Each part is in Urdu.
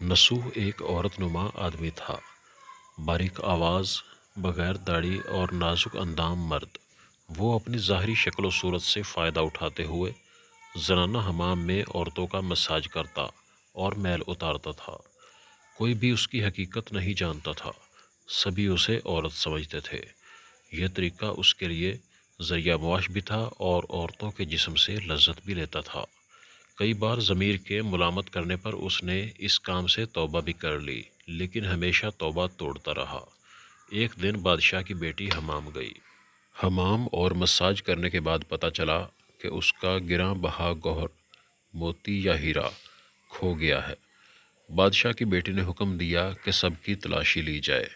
نصوح ایک عورت نما آدمی تھا، باریک آواز، بغیر داڑھی اور نازک اندام مرد۔ وہ اپنی ظاہری شکل و صورت سے فائدہ اٹھاتے ہوئے زنانہ حمام میں عورتوں کا مساج کرتا اور میل اتارتا تھا۔ کوئی بھی اس کی حقیقت نہیں جانتا تھا، سبھی اسے عورت سمجھتے تھے۔ یہ طریقہ اس کے لیے ذریعہ معاش بھی تھا اور عورتوں کے جسم سے لذت بھی لیتا تھا۔ کئی بار ضمیر کے ملامت کرنے پر اس نے اس کام سے توبہ بھی کر لی، لیکن ہمیشہ توبہ توڑتا رہا۔ ایک دن بادشاہ کی بیٹی حمام گئی۔ حمام اور مساج کرنے کے بعد پتہ چلا کہ اس کا گراں بہا گوہر، موتی یا ہیرا، کھو گیا ہے۔ بادشاہ کی بیٹی نے حکم دیا کہ سب کی تلاشی لی جائے۔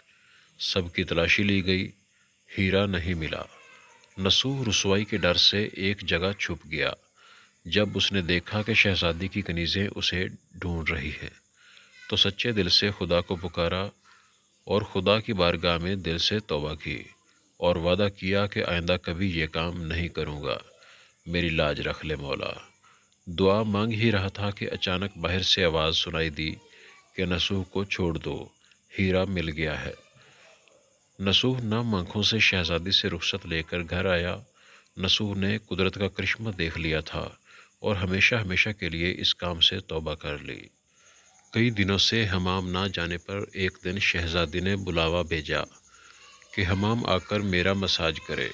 سب کی تلاشی لی گئی، ہیرا نہیں ملا۔ نصوح رسوائی کے ڈر سے ایک جگہ چھپ گیا۔ جب اس نے دیکھا کہ شہزادی کی کنیزیں اسے ڈھونڈ رہی ہیں تو سچے دل سے خدا کو پکارا اور خدا کی بارگاہ میں دل سے توبہ کی اور وعدہ کیا کہ آئندہ کبھی یہ کام نہیں کروں گا، میری لاج رکھ لے مولا۔ دعا مانگ ہی رہا تھا کہ اچانک باہر سے آواز سنائی دی کہ نصوح کو چھوڑ دو، ہیرا مل گیا ہے۔ نصوح نم آنکھوں سے شہزادی سے رخصت لے کر گھر آیا۔ نصوح نے قدرت کا کرشمہ دیکھ لیا تھا اور ہمیشہ ہمیشہ کے لیے اس کام سے توبہ کر لی۔ کئی دنوں سے حمام نہ جانے پر ایک دن شہزادی نے بلاوا بھیجا کہ حمام آ کر میرا مساج کرے،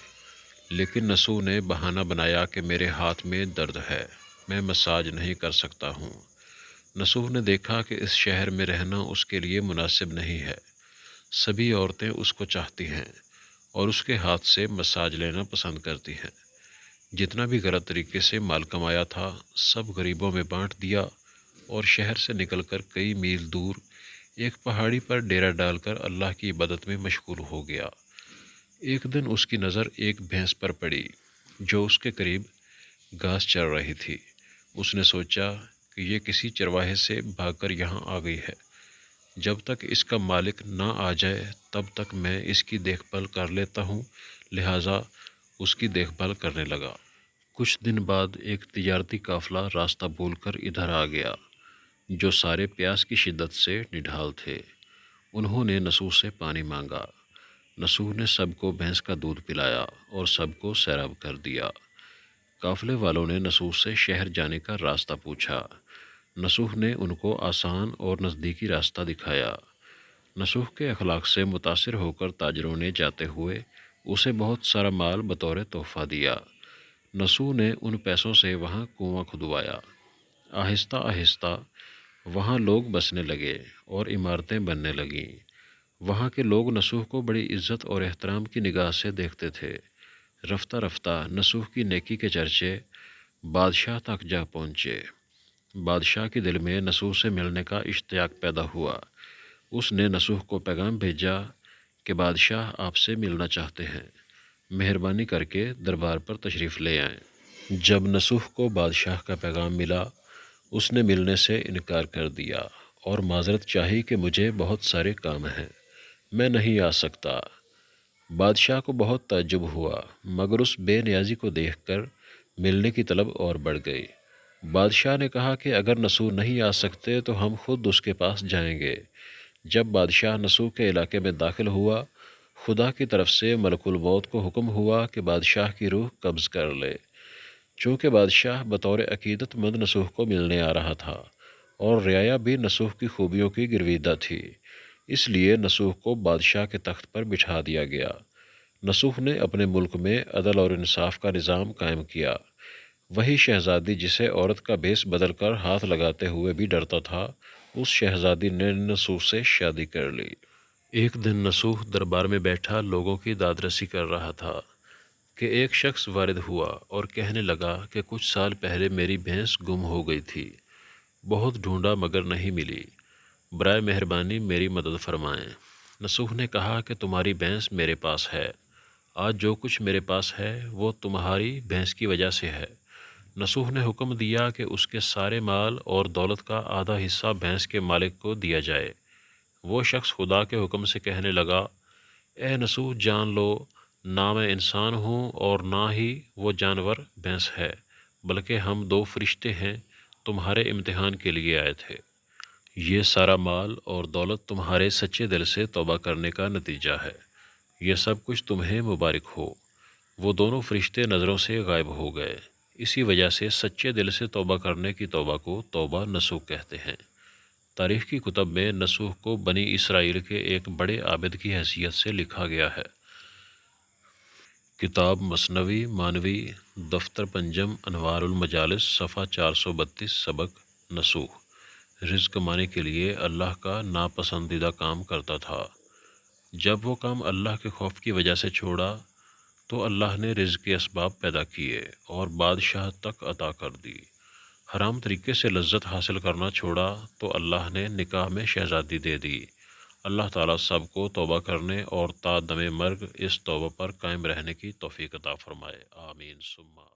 لیکن نصوح نے بہانہ بنایا کہ میرے ہاتھ میں درد ہے، میں مساج نہیں کر سکتا ہوں۔ نصوح نے دیکھا کہ اس شہر میں رہنا اس کے لیے مناسب نہیں ہے۔ سبھی عورتیں اس کو چاہتی ہیں اور اس کے ہاتھ سے مساج لینا پسند کرتی ہیں۔ جتنا بھی غلط طریقے سے مال کمایا تھا سب غریبوں میں بانٹ دیا اور شہر سے نکل کر کئی میل دور ایک پہاڑی پر ڈیرا ڈال کر اللہ کی عبادت میں مشغول ہو گیا۔ ایک دن اس کی نظر ایک بھینس پر پڑی جو اس کے قریب گھاس چر رہی تھی۔ اس نے سوچا کہ یہ کسی چرواہے سے بھاگ کر یہاں آ گئی ہے، جب تک اس کا مالک نہ آ جائے تب تک میں اس کی دیکھ بھال کر لیتا ہوں، لہٰذا اس کی دیکھ بھال کرنے لگا۔ کچھ دن بعد ایک تجارتی قافلہ راستہ بھول کر ادھر آ گیا، جو سارے پیاس کی شدت سے نڈھال تھے۔ انہوں نے نصوح سے پانی مانگا۔ نصوح نے سب کو بھینس کا دودھ پلایا اور سب کو سیراب کر دیا۔ قافلے والوں نے نصوح سے شہر جانے کا راستہ پوچھا۔ نصوح نے ان کو آسان اور نزدیکی راستہ دکھایا۔ نصوح کے اخلاق سے متاثر ہو کر تاجروں نے جاتے ہوئے اسے بہت سارا مال بطور تحفہ دیا۔ نصوح نے ان پیسوں سے وہاں کنواں کھدوایا۔ آہستہ آہستہ وہاں لوگ بسنے لگے اور عمارتیں بننے لگیں۔ وہاں کے لوگ نصوح کو بڑی عزت اور احترام کی نگاہ سے دیکھتے تھے۔ رفتہ رفتہ نصوح کی نیکی کے چرچے بادشاہ تک جا پہنچے۔ بادشاہ کے دل میں نصوح سے ملنے کا اشتیاق پیدا ہوا۔ اس نے نصوح کو پیغام بھیجا کہ بادشاہ آپ سے ملنا چاہتے ہیں، مہربانی کر کے دربار پر تشریف لے آئیں۔ جب نصوح کو بادشاہ کا پیغام ملا اس نے ملنے سے انکار کر دیا اور معذرت چاہی کہ مجھے بہت سارے کام ہیں، میں نہیں آ سکتا۔ بادشاہ کو بہت تعجب ہوا، مگر اس بے نیازی کو دیکھ کر ملنے کی طلب اور بڑھ گئی۔ بادشاہ نے کہا کہ اگر نصوح نہیں آ سکتے تو ہم خود اس کے پاس جائیں گے۔ جب بادشاہ نصوح کے علاقے میں داخل ہوا، خدا کی طرف سے ملک الموت کو حکم ہوا کہ بادشاہ کی روح قبض کر لے۔ چونکہ بادشاہ بطور عقیدت مند نصوح کو ملنے آ رہا تھا اور رعایا بھی نصوح کی خوبیوں کی گرویدہ تھی، اس لیے نصوح کو بادشاہ کے تخت پر بٹھا دیا گیا۔ نصوح نے اپنے ملک میں عدل اور انصاف کا نظام قائم کیا۔ وہی شہزادی جسے عورت کا بھیس بدل کر ہاتھ لگاتے ہوئے بھی ڈرتا تھا، اس شہزادی نے نصوح سے شادی کر لی۔ ایک دن نصوح دربار میں بیٹھا لوگوں کی داد رسی کر رہا تھا کہ ایک شخص وارد ہوا اور کہنے لگا کہ کچھ سال پہلے میری بھینس گم ہو گئی تھی، بہت ڈھونڈا مگر نہیں ملی، برائے مہربانی میری مدد فرمائیں۔ نصوح نے کہا کہ تمہاری بھینس میرے پاس ہے، آج جو کچھ میرے پاس ہے وہ تمہاری بھینس کی وجہ سے ہے۔ نصوح نے حکم دیا کہ اس کے سارے مال اور دولت کا آدھا حصہ بھینس کے مالک کو دیا جائے۔ وہ شخص خدا کے حکم سے کہنے لگا، اے نصوح جان لو، نہ میں انسان ہوں اور نہ ہی وہ جانور بھینس ہے، بلکہ ہم دو فرشتے ہیں، تمہارے امتحان کے لیے آئے تھے۔ یہ سارا مال اور دولت تمہارے سچے دل سے توبہ کرنے کا نتیجہ ہے۔ یہ سب کچھ تمہیں مبارک ہو۔ وہ دونوں فرشتے نظروں سے غائب ہو گئے۔ اسی وجہ سے سچے دل سے توبہ کرنے کی توبہ کو توبہ نصوح کہتے ہیں۔ تاریخ کی کتب میں نصوح کو بنی اسرائیل کے ایک بڑے عابد کی حیثیت سے لکھا گیا ہے۔ کتاب مثنوی مانوی دفتر پنجم انوار المجالس صفحہ 432 سبق نصوح۔ رزق کمانے کے لیے اللہ کا ناپسندیدہ کام کرتا تھا۔ جب وہ کام اللہ کے خوف کی وجہ سے چھوڑا تو اللہ نے رزق کے اسباب پیدا کیے اور بادشاہت تک عطا کر دی۔ حرام طریقے سے لذت حاصل کرنا چھوڑا تو اللہ نے نکاح میں شہزادی دے دی۔ اللہ تعالیٰ سب کو توبہ کرنے اور تا دم مرگ اس توبہ پر قائم رہنے کی توفیق عطا فرمائے۔ آمین ثم